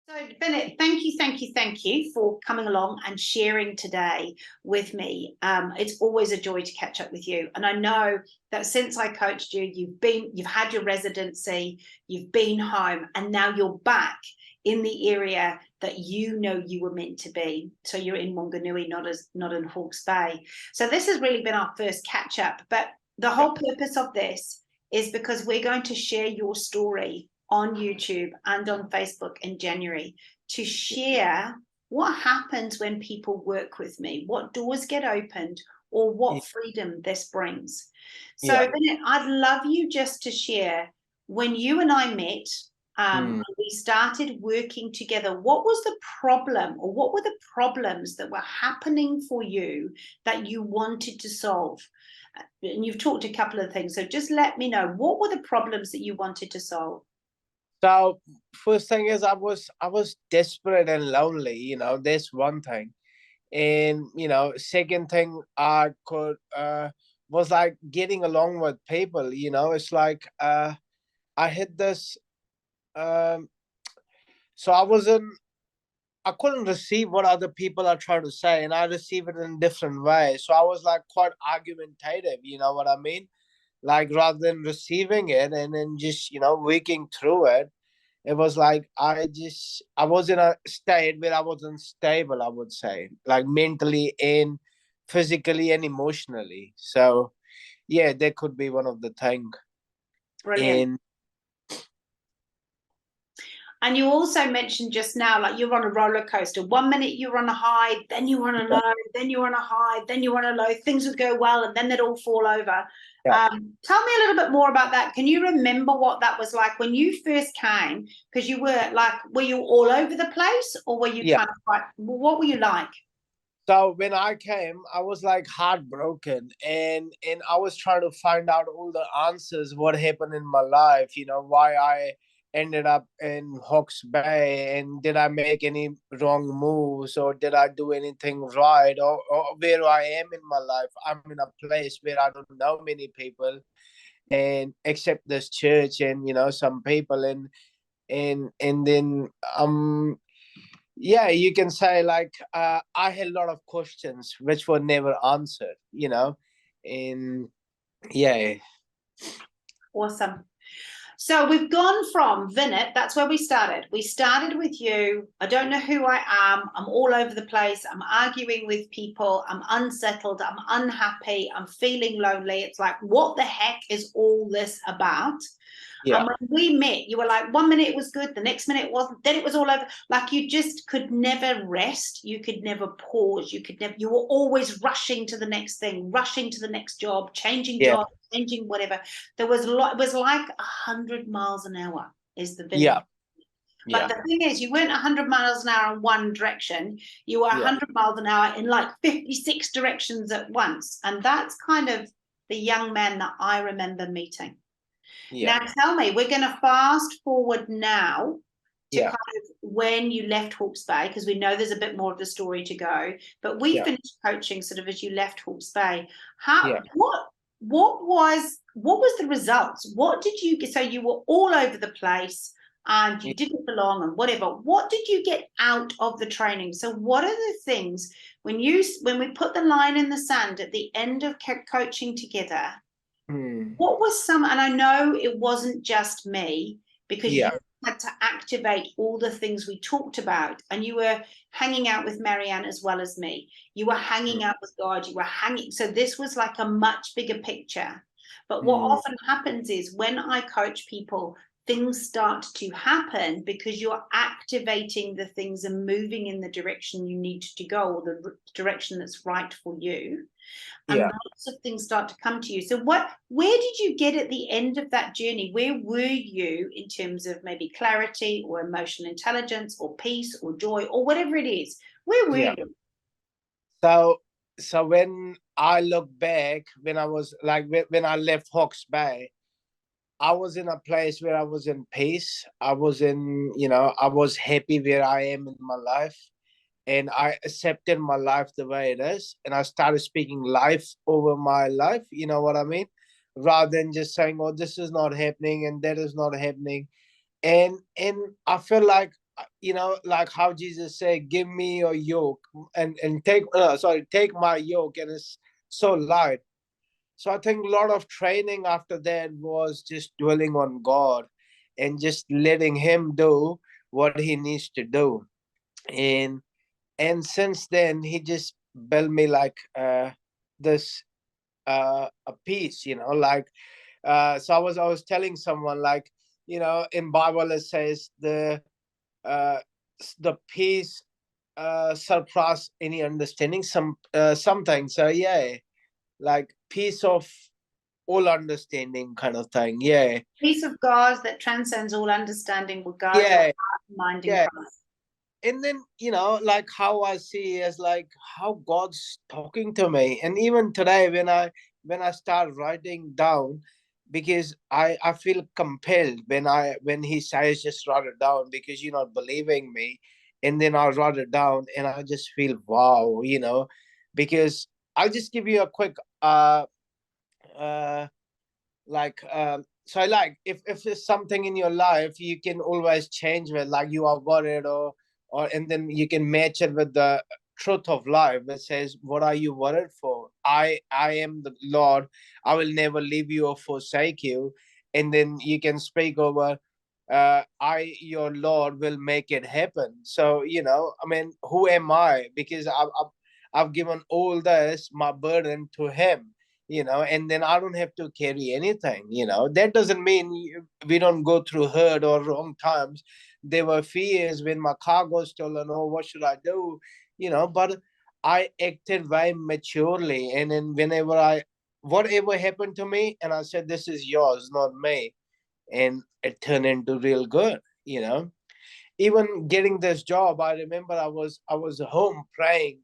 So, Vinit, thank you for coming along and sharing today with me. It's always a joy to catch up with you, and I know that since I coached you, you've had your residency, you've been home, and now you're back in the area that you know you were meant to be. So you're in Wanganui, not in Hawke's Bay. So this has really been our first catch up, but the whole purpose of this is because we're going to share your story on YouTube and on Facebook in January to share what happens when people work with me, what doors get opened, or what freedom this brings. So, Vinit, I'd love you just to share when you and I met, we started working together. What was the problem, or what were the problems that were happening for you that you wanted to solve? And you've talked a couple of things, so just let me know, what were the problems that you wanted to solve? So first thing is I was desperate and lonely, that's one thing. And second thing I could was like getting along with people, it's like I had this so I couldn't receive what other people are trying to say, and I receive it in different ways. So I was like quite argumentative, you know what I mean? Like rather than receiving it and then just, working through it, it was like I was in a state where I wasn't stable, I would say, like mentally and physically and emotionally. So yeah, that could be one of the things. Brilliant. And you also mentioned just now, like you're on a roller coaster. 1 minute you're on a high, then you're on a low, then you're on a high, then you're on a low. Things would go well, and then they'd all fall over. Tell me a little bit more about that. Can you remember what that was like when you first came? Because you were like, were you all over the place, or were you kind of like, what were you like? So when I came, I was like heartbroken, and I was trying to find out all the answers, what happened in my life, why I ended up in Hawke's Bay, and did I make any wrong moves, or did I do anything right, or where I am in my life. I'm in a place where I don't know many people, and except this church and some people, and then yeah, you can say like I had a lot of questions which were never answered, and yeah. Awesome. So we've gone from Vinit, that's where we started. We started with you. I don't know who I am. I'm all over the place. I'm arguing with people. I'm unsettled. I'm unhappy. I'm feeling lonely. It's like, what the heck is all this about? Yeah. And when we met, you were like, 1 minute it was good, the next minute it wasn't, then it was all over. Like you just could never rest. You could never pause. You were always rushing to the next thing, rushing to the next job, changing jobs, changing whatever. There was a lot, it was like 100 miles an hour is the video. But the thing is, you weren't 100 miles an hour in one direction. You were 100 miles an hour in like 56 directions at once. And that's kind of the young man that I remember meeting. Now tell me, we're going to fast forward now to kind of when you left Hawke's Bay, because we know there's a bit more of the story to go, but we finished coaching sort of as you left Hawke's Bay. What was the results? What did you get? So you were all over the place and you didn't belong and whatever. What did you get out of the training? So what are the things when we put the line in the sand at the end of coaching together? What was some, and I know it wasn't just me, because you had to activate all the things we talked about, and you were hanging out with Marianne as well as me. You were hanging out with God. You were hanging. So this was like a much bigger picture. But what often happens is when I coach people, things start to happen because you're activating the things and moving in the direction you need to go, or the direction that's right for you. And lots of things start to come to you. So where did you get at the end of that journey? Where were you in terms of maybe clarity or emotional intelligence or peace or joy or whatever it is? Where were you? So when I look back, when I was like, when I left Hawke's Bay, I was in a place where I was in peace. I was I was happy where I am in my life. And I accepted my life the way it is. And I started speaking life over my life, you know what I mean? Rather than just saying, oh, this is not happening and that is not happening. And I feel like like how Jesus said, give me your yoke and take, take my yoke, and it's so light. So I think a lot of training after that was just dwelling on God and just letting him do what he needs to do. And since then he just built me like this a piece, like so I was telling someone, like, in Bible it says uh the peace surpass any understanding, something. So yeah, like peace of all understanding kind of thing. Yeah. Peace of God that transcends all understanding will guard your Yeah. heart and mind in Yeah. Christ. And then, like how I see is like how God's talking to me. And even today when I start writing down, because I feel compelled when he says just write it down, because you're not believing me. And then I write it down and I just feel wow, because I'll just give you a quick uh like so I like, if there's something in your life, you can always change it, like you are worried, or and then you can match it with the truth of life that says, what are you worried for? I am the Lord, I will never leave you or forsake you. And then you can speak over, I your Lord will make it happen. So I mean, who am I? Because I've given all this, my burden, to him, and then I don't have to carry anything. That doesn't mean we don't go through hurt or wrong times. There were fears when my car got stolen. Oh, what should I do? But I acted very maturely, and then whatever happened to me, and I said, this is yours, not me. And it turned into real good. Even getting this job, I remember I was home praying.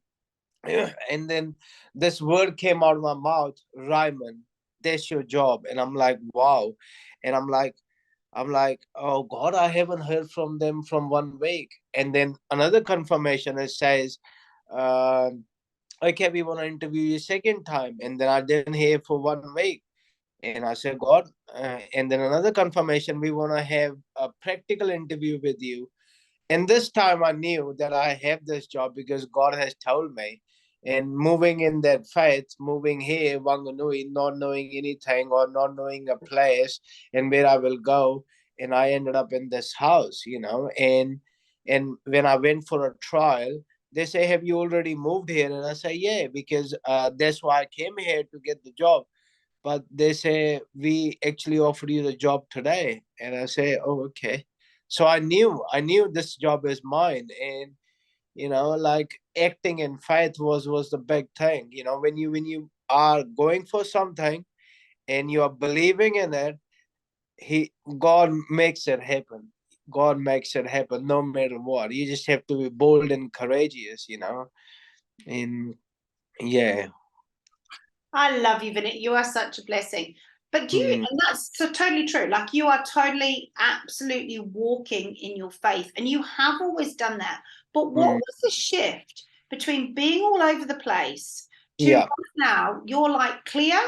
And then this word came out of my mouth, Ryman, that's your job. And I'm like, wow. And I'm like, oh God, I haven't heard from them from 1 week. And then another confirmation, it says, okay, we want to interview you second time. And then I didn't hear for 1 week. And I said, God, and then another confirmation, we want to have a practical interview with you. And this time I knew that I have this job because God has told me. And moving in that faith, moving here, Wanganui, not knowing anything or not knowing a place and where I will go. And I ended up in this house, and when I went for a trial, they say, have you already moved here? And I say, yeah, because that's why I came here to get the job. But they say, we actually offered you the job today. And I say, oh, okay. So I knew this job is mine. And like acting in faith was the big thing. When you are going for something and you are believing in it, he God makes it happen. God makes it happen no matter what. You just have to be bold and courageous. And yeah. I love you, Vinit. You are such a blessing. But Mm, and that's so totally true. Like you are totally, absolutely walking in your faith, and you have always done that. But what mm, was the shift between being all over the place to yeah. now you're like clear,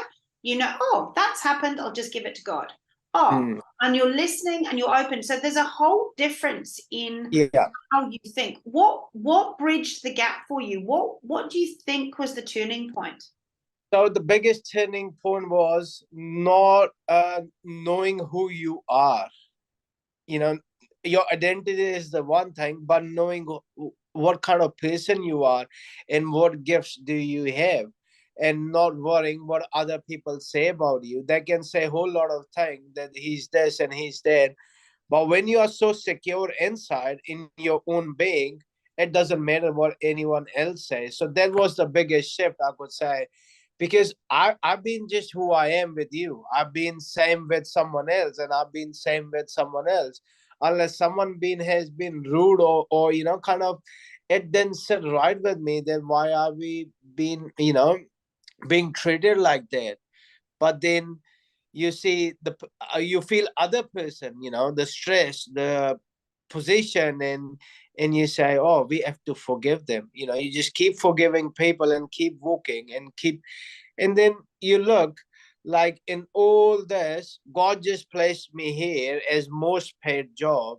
oh, that's happened, I'll just give it to God. Oh, Mm, and you're listening and you're open. So there's a whole difference in yeah. how you think. What bridged the gap for you? What do you think was the turning point? So the biggest turning point was not knowing who you are. You know, your identity is the one thing, but knowing what kind of person you are and what gifts do you have, and not worrying what other people say about you. They can say a whole lot of things, that he's this and he's that. But when you are so secure inside in your own being, it doesn't matter what anyone else says. So that was the biggest shift, I could say, because I've been just who I am with you. I've been same with someone else, and I've been same with someone else. Unless someone has been rude, or kind of, it didn't sit right with me, then why are we being treated like that? But then you see you feel other person, the stress, the position, and you say, oh, we have to forgive them. You just keep forgiving people and keep walking and keep. And then you look, like in all this, God just placed me here as most paid job,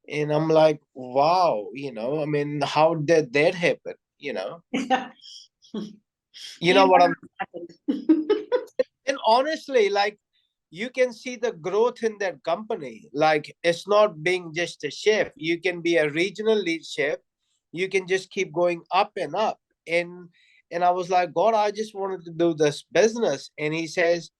And I'm like, wow, you know, I mean, how did that happen? You know, you You know know what I'm, what happened. and honestly, like, you can see the growth in that company. Like, it's not being just a chef. You can be a regional lead chef. You can just keep going up and up. And I was like, God, I just wanted to do this business. And he says,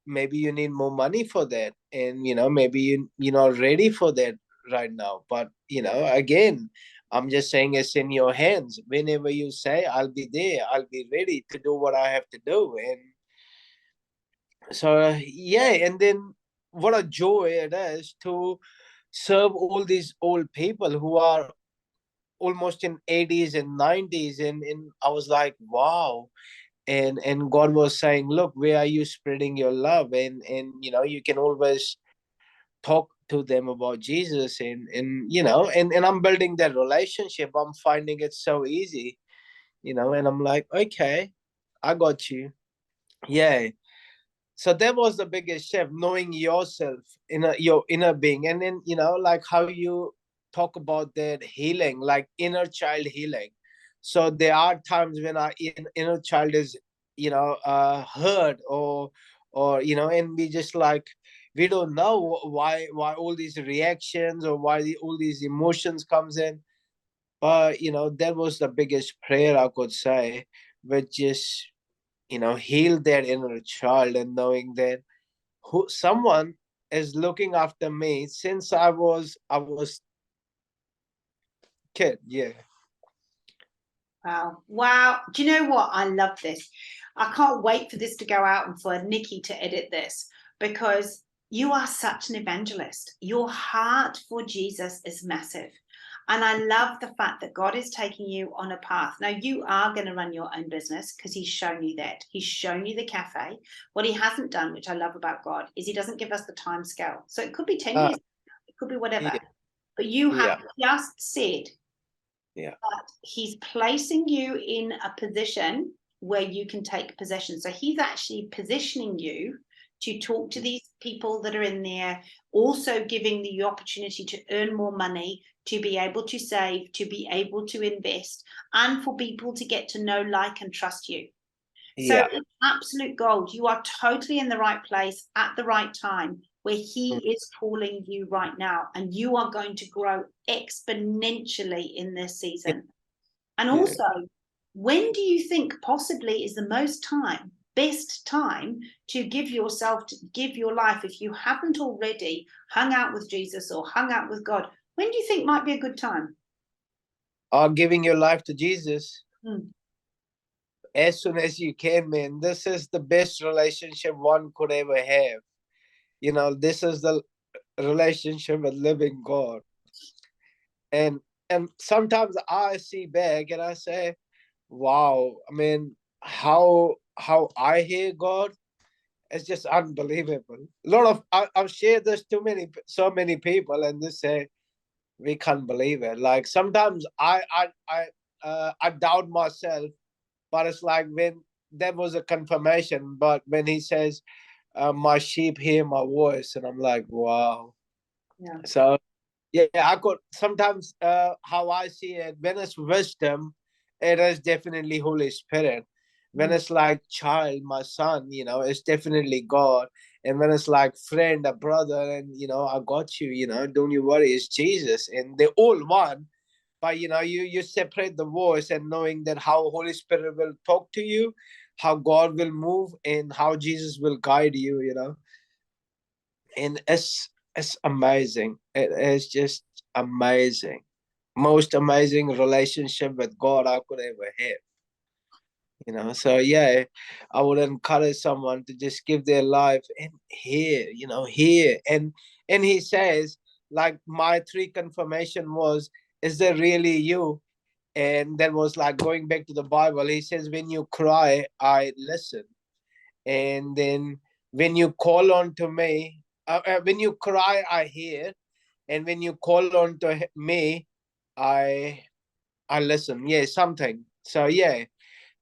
maybe you need more money for that. And you know, maybe you're not ready for that right now. But you know, again, I'm just saying it's in your hands. Whenever you say, I'll be there, I'll be ready to do what I have to do. And so yeah, and then what a joy it is to serve all these old people who are almost in 80s and 90s. And I was like, wow. And God was saying, look, where are you spreading your love? And you know, you can always talk to them about Jesus. And you know, and I'm building that relationship. I'm finding it so easy, you know. And I'm like, okay, I got you. Yeah. So that was the biggest shift, knowing yourself, your inner being. And then, you know, like how you talk about that healing, like inner child healing. So there are times when our inner child is, you know, hurt, or you know, and we just like, we don't know why all these reactions, or why all these emotions comes in. But you know, that was the biggest prayer I could say, which is, you know, heal their inner child, and knowing that who someone is looking after me since I was kid. Yeah. Wow. Wow. Do you know what? I love this. I can't wait for this to go out and for Nikki to edit this, because you are such an evangelist. Your heart for Jesus is massive. And I love the fact that God is taking you on a path. Now, you are going to run your own business because He's shown you that. He's shown you the cafe. What He hasn't done, which I love about God, is He doesn't give us the time scale. So it could be 10 uh, years, it could be whatever. yeah. But you Yeah. have just said Yeah. He's placing you in a position where you can take possession. So he's actually positioning you to talk to these people that are in there, also giving you the opportunity to earn more money, to be able to save, to be able to invest, and for people to get to know, like, and trust you. So Yeah. it's absolute gold. You are totally in the right place at the right time, where Mm. He is calling you right now, and you are going to grow exponentially in this Yeah. season. And Yeah. also, when do you think possibly is the best time to give yourself, to give your life, if you haven't already hung out with Jesus or hung out with God? When do you think might be a good time? Or giving your life to Jesus Hmm. as soon as you can, man. This is the best relationship one could ever have. You know, this is the relationship with living God. And and sometimes I see back and I say, wow, I mean, how I hear God, it's just unbelievable. A lot of I've shared this to so many people, and they say we can't believe it. Like sometimes I doubt myself, but it's like when there was a confirmation. But when he says, "My sheep hear my voice," and I'm like, wow. Yeah. So yeah, I could sometimes how I see it, when it's wisdom, it is definitely Holy Spirit. When Hmm. it's like child, my son, you know, it's definitely God. And when it's like friend, a brother, and you know, I got you, you know, don't you worry, it's Jesus. And they're all one. But you know, you separate the voice, and knowing that how Holy Spirit will talk to you, how God will move, and how Jesus will guide you, you know. And it's amazing. It is just amazing. Most amazing relationship with God I could ever have. You know, so yeah, I would encourage someone to just give their life and hear, you know, hear. And he says, like my three confirmation was, is there really you? And that was like going back to the Bible. He says, when you cry, I listen. And then when you call on to me, when you cry, I hear. And when you call on to me, I I listen. Yeah, something. So yeah,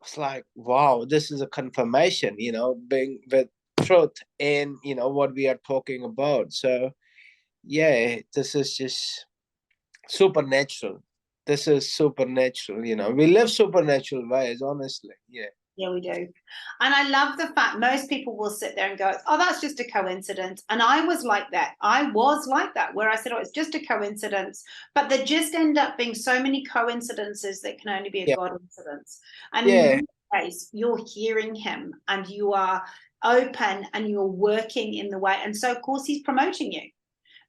it's like, wow, this is a confirmation, you know, being with truth and you know what we are talking about. So yeah, this is just supernatural. This is supernatural, you know. We live supernatural ways, honestly. Yeah. Yeah, we do. And I love the fact most people will sit there and go, oh, that's just a coincidence. And I was like that. I was like that, where I said, oh, it's just a coincidence. But there just end up being so many coincidences that can only be a Yeah. God incidence. And in Yeah. your case, you're hearing him and you are open and you're working in the way. And so, of course, he's promoting you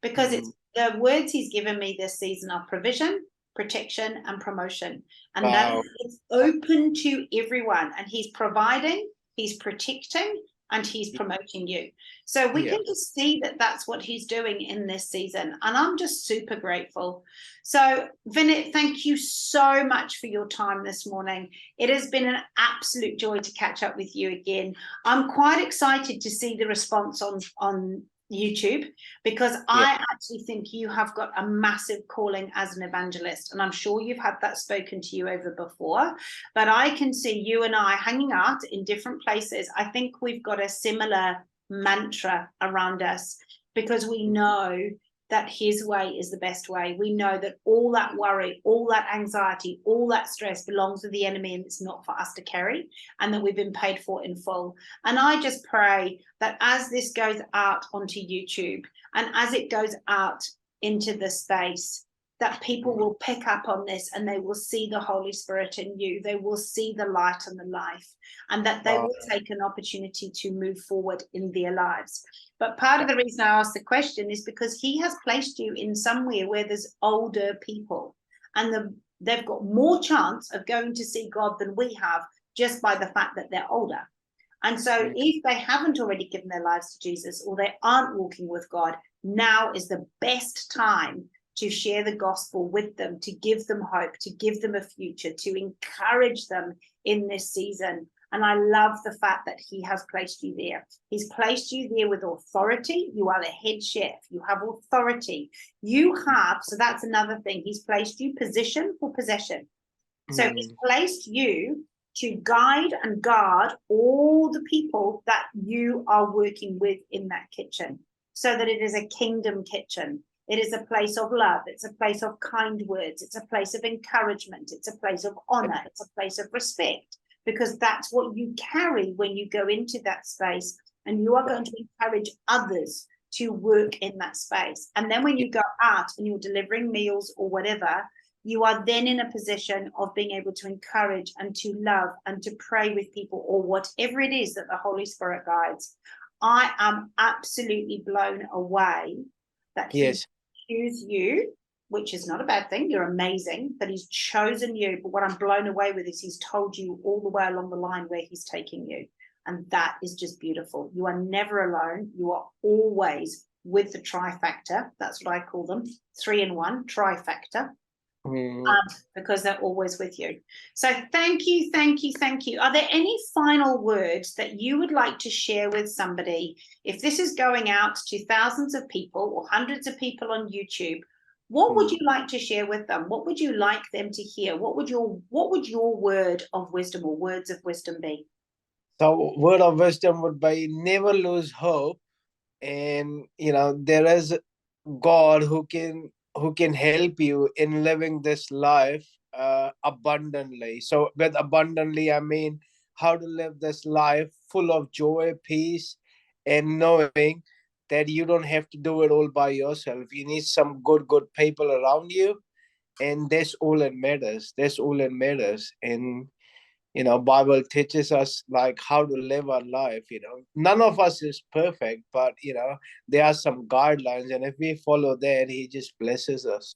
because it's the words he's given me this season are provision, protection, and promotion. And that Wow. is open to everyone. And he's providing, he's protecting, and he's promoting you. So we Yeah. can just see that that's what he's doing in this season. And I'm just super grateful. So, Vinit, thank you so much for your time this morning. It has been an absolute joy to catch up with you again. I'm quite excited to see the response on YouTube, because Yeah. I actually think you have got a massive calling as an evangelist, and I'm sure you've had that spoken to you over before, but I can see you and I hanging out in different places. I think we've got a similar mantra around us, because we know that his way is the best way. We know that all that worry, all that anxiety, all that stress belongs to the enemy, and it's not for us to carry, and that we've been paid for in full. And I just pray that as this goes out onto YouTube and as it goes out into the space, that people will pick up on this and they will see the Holy Spirit in you. They will see the light and the life, and that they will take an opportunity to move forward in their lives. But part of the reason I asked the question is because he has placed you in somewhere where there's older people, and they've got more chance of going to see God than we have, just by the fact that they're older. And so if they haven't already given their lives to Jesus, or they aren't walking with God, now is the best time to share the gospel with them, to give them hope, to give them a future, to encourage them in this season. And I love the fact that he has placed you there. He's placed you there with authority. You are the head chef. You have authority. You have, so that's another thing. He's placed you position for possession. So he's placed you to guide and guard all the people that you are working with in that kitchen, so that it is a kingdom kitchen. It is a place of love. It's a place of kind words. It's a place of encouragement. It's a place of honor. It's a place of respect, because that's what you carry when you go into that space, and you are going to encourage others to work in that space. And then when you go out and you're delivering meals or whatever, you are then in a position of being able to encourage and to love and to pray with people, or whatever it is that the Holy Spirit guides. I am absolutely blown away that he chose you, which is not a bad thing. You're amazing, but he's chosen you. But what I'm blown away with is he's told you all the way along the line where he's taking you. And that is just beautiful. You are never alone. You are always with the trifactor. That's what I call them. 3 in 1, trifactor. Because they're always with you. So thank you, thank you, thank you. Are there any final words that you would like to share with somebody? If this is going out to thousands of people or hundreds of people on YouTube, what would you like to share with them? What would you like them to hear? What would your word of wisdom or words of wisdom be? So word of wisdom would be never lose hope. And there is God who can help you in living this life abundantly. So with abundantly, I mean how to live this life full of joy, peace, and knowing that you don't have to do it all by yourself. You need some good people around you, and that's all that matters. That's all that matters. And Bible teaches us like how to live our life. None of us is perfect, but there are some guidelines, and if we follow that, he just blesses us.